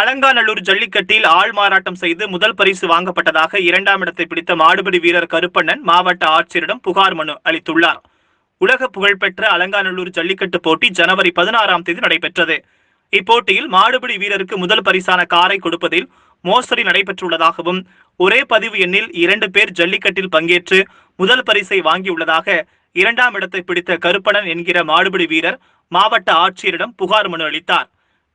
அலங்காநல்லூர் ஜல்லிக்கட்டில் ஆள் மாறாட்டம் செய்து முதல் பரிசு வாங்கப்பட்டதாக 2ஆம் இடத்தை பிடித்த மாடுபிடி வீரர் கருப்பண்ணன் மாவட்ட ஆட்சியரிடம் புகார் மனு அளித்துள்ளார். உலக புகழ்பெற்ற அலங்காநல்லூர் ஜல்லிக்கட்டு போட்டி ஜனவரி 16ஆம் தேதி நடைபெற்றது. இப்போட்டியில் மாடுபிடி வீரருக்கு முதல் பரிசான காரை கொடுப்பதில் மோசடி நடைபெற்றுள்ளதாகவும், ஒரே பதிவு எண்ணில் 2 பேர் ஜல்லிக்கட்டில் பங்கேற்று முதல் பரிசை வாங்கியுள்ளதாக 2ஆம் இடத்தை பிடித்த கருப்பண்ணன் என்கிற மாடுபிடி வீரர் மாவட்ட ஆட்சியரிடம் புகார் மனு அளித்தார்.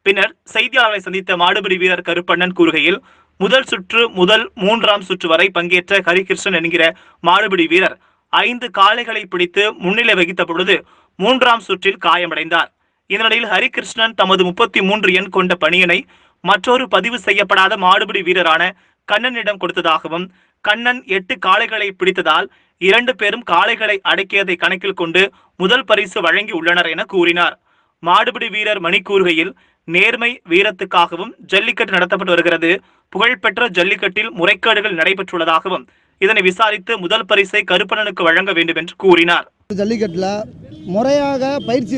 பின்னர் செய்தியாளர்களை சந்தித்த மாடுபிடி வீரர் கருப்பண்ணன் கூறுகையில், முதல் சுற்று முதல் 3ஆம் சுற்று வரை பங்கேற்ற ஹரிகிருஷ்ணன் என்கிற மாடுபிடி வீரர் 5 காளைகளை பிடித்து முன்னிலை வகித்த பொழுது 3ஆம் சுற்றில் காயமடைந்தார். இந்நிலையில் ஹரிகிருஷ்ணன் தமது 33 எண் கொண்ட பணியனை மற்றொரு பதிவு செய்யப்படாத மாடுபிடி வீரரான கண்ணனிடம் கொடுத்ததாகவும், கண்ணன் 8 காளைகளை பிடித்ததால் 2 பேரும் காளைகளை அடக்கியதை கணக்கில் கொண்டு முதல் பரிசு வழங்கி உள்ளனர் என கூறினார். மாடுபிடி வீரர் மணி கூறுகையில், நேர்மை வீரத்துக்காகவும் ஜல்லிக்கட்டு நடத்தப்பட்டு வருகிறது. புகழ்பெற்ற ஜல்லிக்கட்டில் முறைகேடுகள் நடைபெற்றுள்ளதாகவும், இதனை விசாரித்து முதல் பரிசை கருப்பண்ணனுக்கு வழங்க வேண்டும் என்று கூறினார். ஜல்லிக்கட்டில் முறையாக பயிற்சி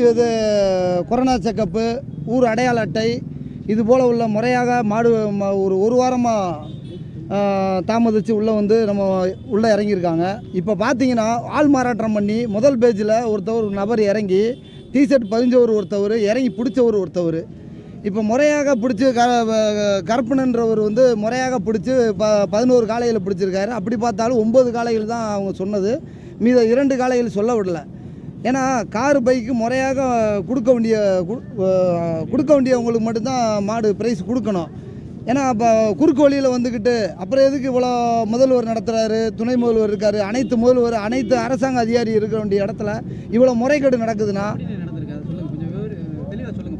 கொரோனா செக்கப்பு, ஊர் அடையாள அட்டை, இது போல் உள்ள முறையாக மாடு ஒரு வாரமாக தாமதித்து நம்ம உள்ளே இறங்கியிருக்காங்க. இப்போ பார்த்தீங்கன்னா ஆள் மாறாட்டம் பண்ணி முதல் பேஜில் ஒரு நபர் இறங்கி டிஷர்ட் பதிஞ்சவர் ஒருத்தவர், இறங்கி பிடிச்சவர் ஒருத்தவர். இப்போ முறையாக பிடிச்சி கருப்பண்ணன்றவர் முறையாக பிடிச்சி 11 காளைகளை பிடிச்சிருக்காரு. அப்படி பார்த்தாலும் 9 காளைகள் தான் அவங்க சொன்னது, மீத 2 காளைகள் சொல்ல விடலை. ஏன்னா காரு பைக்கு முறையாக கொடுக்க வேண்டியவங்களுக்கு மட்டும்தான் மாடு ப்ரைஸ் கொடுக்கணும். ஏன்னா இப்போ குறுக்கு வழியில் வந்துக்கிட்டு அப்புறம் எதுக்கு இவ்வளோ முதல்வர் நடத்துகிறாரு, துணை முதல்வர் இருக்கார், அனைத்து அரசாங்க அதிகாரி இருக்க வேண்டிய இடத்துல இவ்வளோ முறைகேடு நடக்குதுன்னா?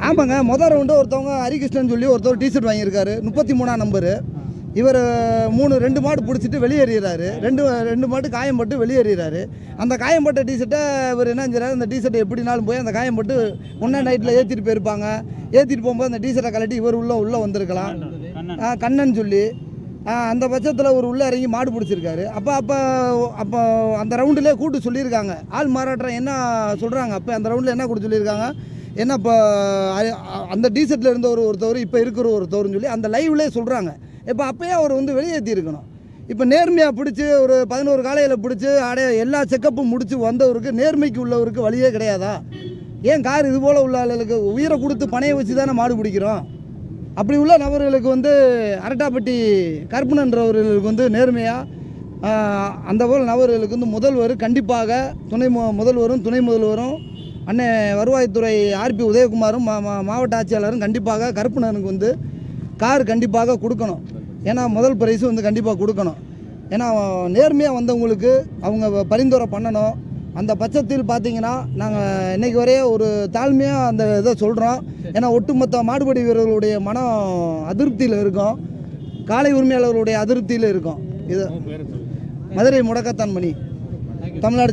ஆமாங்க, முதல் ரவுண்டு ஒருத்தவங்க ஹரிகிருஷ்ணன் சொல்லி ஒருத்தவர் டிஷர்ட் வாங்கியிருக்காரு, 33ஆம் நம்பரு. இவர் 2 மாடு பிடிச்சிட்டு வெளியேறாரு, ரெண்டு மாடு காயம்பட்டு வெளியேறாரு. அந்த காயம்பட்ட டிஷர்ட்டை இவர் என்ன செஞ்சாரு, அந்த டிஷர்ட்டை எப்படினாலும் போய் அந்த காயம்பட்டு முன்னே நைட்டில் ஏற்றிட்டு போயிருப்பாங்க. ஏற்றிட்டு போகும்போது அந்த டிஷர்ட்டை கலட்டி இவர் உள்ளே வந்திருக்கலாம், கண்ணன் சொல்லி. அந்த பட்சத்தில் ஒரு உள்ளே இறங்கி மாடு பிடிச்சிருக்காரு. அப்போ அந்த ரவுண்டிலே கூட்டு சொல்லியிருக்காங்க. ஆள் மாறாட்டம் என்ன சொல்கிறாங்க, அப்போ அந்த ரவுண்டில் என்ன கூட்டு சொல்லியிருக்காங்க, என்ன இப்போ அந்த டிஷர்ட்டில் இருந்த ஒருத்தவர் இப்போ இருக்கிற ஒருத்தவர்னு சொல்லி அந்த லைவ்லேயே சொல்கிறாங்க. இப்போ அப்போயே அவர் வெளியேற்றி இருக்கணும். இப்போ நேர்மையாக பிடிச்சி ஒரு 11 காளையில் பிடிச்சி எல்லா செக்கப்பும் முடித்து வந்தவருக்கு, நேர்மைக்கு உள்ளவருக்கு வழியே கிடையாதா? ஏன் கார் இது போல் உள்ள ஆளுகளுக்கு உயிரை கொடுத்து பணையை வச்சு தானே மாடு பிடிக்கிறோம்? அப்படி உள்ள நபர்களுக்கு அரட்டாப்பட்டி கருப்பண்ணன்றவர்களுக்கு நேர்மையாக அந்த போல் நபர்களுக்கு முதல்வர் கண்டிப்பாக முதல்வரும் துணை முதல்வரும் அண்ணன் வருவாய்த்துறை ஆர்பி உதயகுமாரும் மாவட்ட ஆட்சியாளரும் கண்டிப்பாக கருப்பண்ணனுக்கு கார் கண்டிப்பாக கொடுக்கணும். ஏன்னா முதல் பரிசு கண்டிப்பாக கொடுக்கணும். ஏன்னா நேர்மையாக வந்தவங்களுக்கு அவங்க பரிந்துரை பண்ணணும். அந்த பட்சத்தில் பார்த்தீங்கன்னா நாங்கள் இன்றைக்கி வரையே ஒரு தாழ்மையாக அந்த இதை சொல்கிறோம். ஏன்னா ஒட்டுமொத்த மாடுபிடி வீரர்களுடைய மனம் அதிருப்தியில் இருக்கும், காளை உரிமையாளர்களுடைய அதிருப்தியில் இருக்கும். இது மதுரை முடக்கத்தான் மணி, தமிழ்நாடு.